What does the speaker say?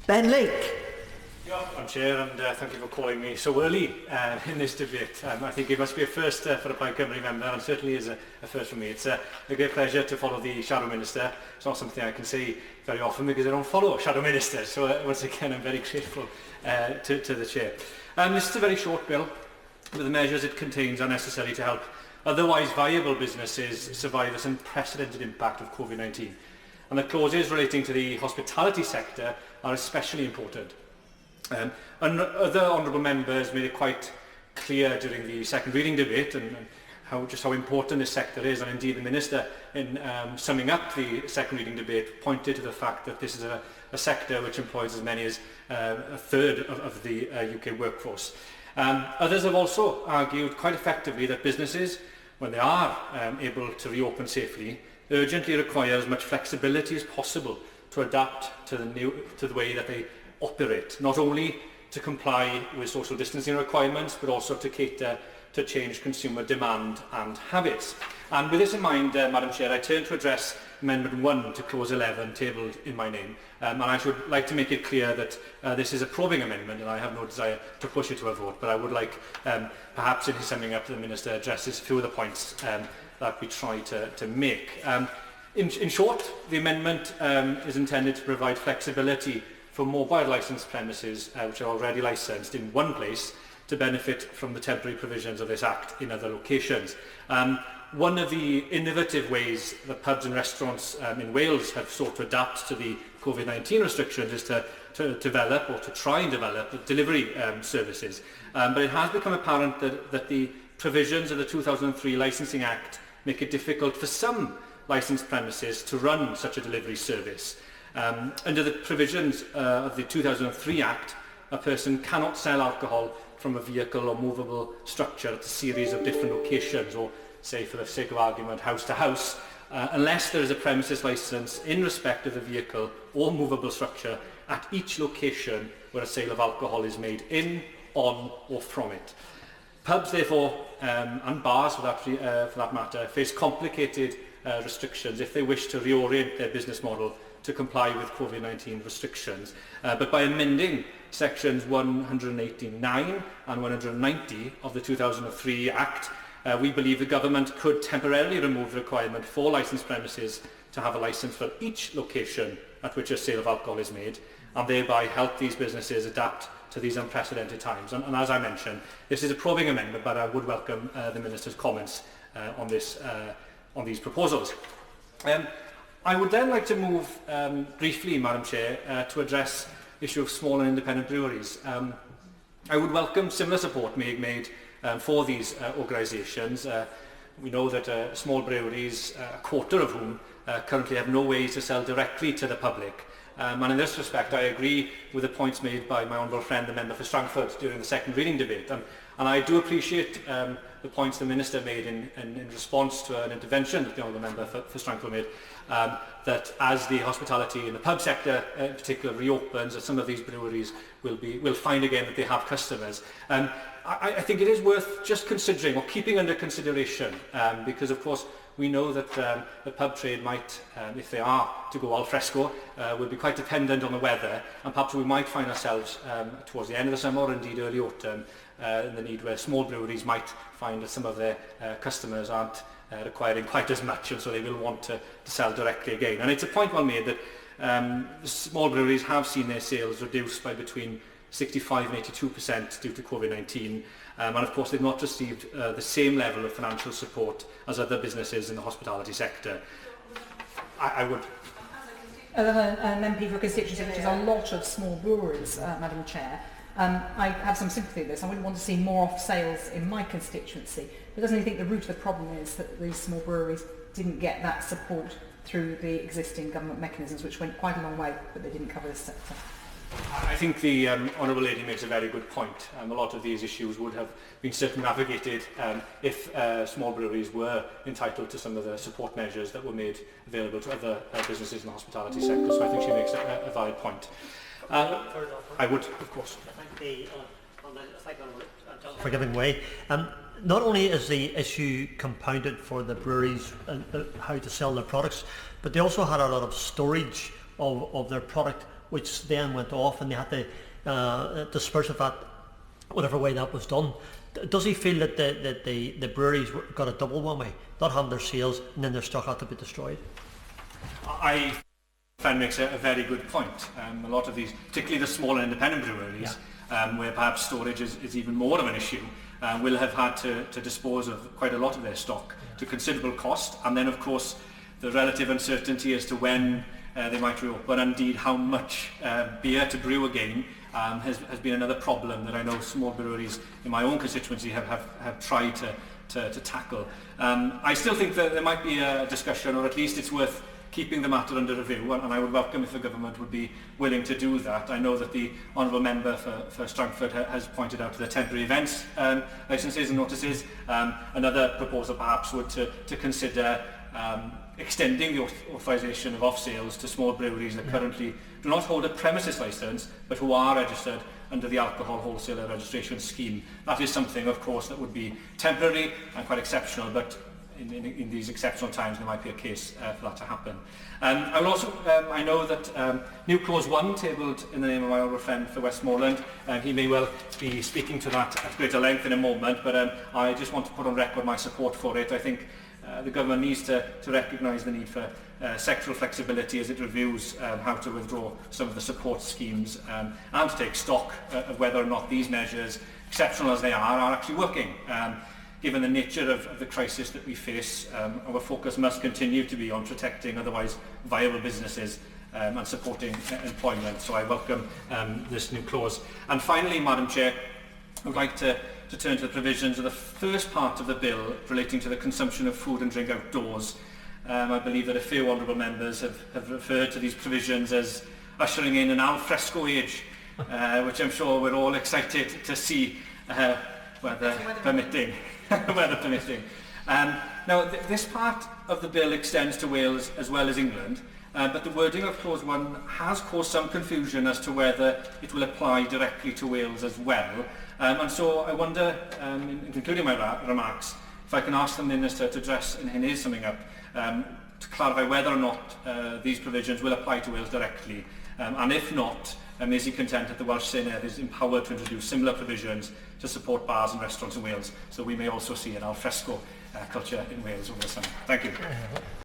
Ben Lake. I'm Chair, and thank you for calling me so early in this debate. I think it must be a first for a Plaid Cymru member, and certainly is a first for me. It's a great pleasure to follow the Shadow Minister. It's not something I can say very often because I don't follow Shadow Ministers, so once again I'm very grateful to the Chair. This is a very short bill, but the measures it contains are necessary to help otherwise viable businesses survive this unprecedented impact of COVID-19. And the clauses relating to the hospitality sector are especially important. And other honourable members made it quite clear during the second reading debate and just how important this sector is, and indeed the Minister, in summing up the second reading debate, pointed to the fact that this is a sector which employs as many as a third of the UK workforce. Others have also argued quite effectively that businesses, when they are able to reopen safely, urgently require as much flexibility as possible to adapt to the way that they operate, not only to comply with social distancing requirements, but also to cater to change consumer demand and habits. And with this in mind, Madam Chair, I turn to address Amendment 1 to Clause 11, tabled in my name. And I should like to make it clear that this is a probing amendment, and I have no desire to push it to a vote, but I would like, perhaps in his summing up, the Minister addresses a few of the points that we try to make. In short, the amendment is intended to provide flexibility for mobile licensed premises which are already licensed in one place to benefit from the temporary provisions of this Act in other locations. One of the innovative ways that pubs and restaurants in Wales have sought to adapt to the COVID-19 restrictions is to develop, or to try and develop, delivery services. But it has become apparent that the provisions of the 2003 Licensing Act make it difficult for some licensed premises to run such a delivery service. Under the provisions of the 2003 Act, a person cannot sell alcohol from a vehicle or movable structure at a series of different locations, or say, for the sake of argument, house to house, unless there is a premises licence in respect of the vehicle or movable structure at each location where a sale of alcohol is made in, on or from it. Pubs, therefore, and bars for that matter, face complicated restrictions if they wish to reorient their business model to comply with COVID-19 restrictions. But by amending sections 189 and 190 of the 2003 Act, we believe the government could temporarily remove the requirement for licensed premises to have a licence for each location at which a sale of alcohol is made, and thereby help these businesses adapt to these unprecedented times. And as I mentioned, this is a probing amendment, but I would welcome the Minister's comments on these proposals. I would then like to move briefly, Madam Chair, to address the issue of small and independent breweries. I would welcome similar support made for these organisations. We know that small breweries, a quarter of whom currently have no ways to sell directly to the public. And in this respect, I agree with the points made by my honourable friend, the member for Strangford, during the second reading debate. And I do appreciate the points the Minister made in response to an intervention that the honourable member for Strangford made, that as the hospitality in the pub sector in particular reopens, that some of these breweries will find again that they have customers. I think it is worth just considering, or keeping under consideration, because of course we know that the pub trade might, if they are to go al fresco, will be quite dependent on the weather, and perhaps we might find ourselves towards the end of the summer, or indeed early autumn, in the need where small breweries might find that some of their customers aren't requiring quite as much, and so they will want to sell directly again. And it's a point well made that small breweries have seen their sales reduced by between 65 and 82% due to COVID-19, and of course they've not received the same level of financial support as other businesses in the hospitality sector. I would... An MP for a constituency which is a lot of small breweries, Madam Chair. I have some sympathy with this. I wouldn't want to see more off sales in my constituency. But doesn't he think the root of the problem is that these small breweries didn't get that support through the existing government mechanisms, which went quite a long way, but they didn't cover this sector? I think the Honourable Lady makes a very good point. A lot of these issues would have been circumnavigated if small breweries were entitled to some of the support measures that were made available to other businesses in the hospitality sector. So I think she makes a valid point. I would, of course. For giving way. Not only is the issue compounded for the breweries and how to sell their products, but they also had a lot of storage of their product which then went off, and they had to disperse of that, whatever way that was done. Does he feel that the breweries got a double whammy, not having their sales and then their stock had to be destroyed? I find makes a very good point. A lot of these, particularly the smaller independent breweries, where perhaps storage is even more of an issue, will have had to dispose of quite a lot of their stock to considerable cost, and then of course the relative uncertainty as to when they might reopen, and indeed how much beer to brew again has been another problem that I know small breweries in my own constituency have tried to tackle. I still think that there might be a discussion, or at least it's worth keeping the matter under review, and I would welcome if the government would be willing to do that. I know that the Honourable Member for Strangford has pointed out the temporary events licences and notices. Another proposal perhaps would to consider extending the authorisation of off-sales to small breweries that currently do not hold a premises licence but who are registered under the Alcohol Wholesaler Registration Scheme. That is something, of course, that would be temporary and quite exceptional, but in these exceptional times there might be a case for that to happen. I will also, I know that New Clause 1 tabled in the name of my honourable friend for Westmoreland, he may well be speaking to that at greater length in a moment, but I just want to put on record my support for it. I think the government needs to recognise the need for sectoral flexibility as it reviews how to withdraw some of the support schemes, and to take stock of whether or not these measures, exceptional as they are actually working. Given the nature of the crisis that we face, our focus must continue to be on protecting otherwise viable businesses and supporting employment. So I welcome this new clause. And finally, Madam Chair, I would like to turn to the provisions of the first part of the bill relating to the consumption of food and drink outdoors. I believe that a few honourable members have referred to these provisions as ushering in an al fresco age, which I'm sure we're all excited to see, weather permitting. Weather permitting. Now, this part of the bill extends to Wales as well as England, but the wording of Clause 1 has caused some confusion as to whether it will apply directly to Wales as well. And so I wonder, in concluding my remarks, if I can ask the Minister to address in his summing up, to clarify whether or not these provisions will apply to Wales directly, and if not, is he content that the Welsh Senedd is empowered to introduce similar provisions to support bars and restaurants in Wales, so we may also see an al fresco culture in Wales over the summer. Thank you.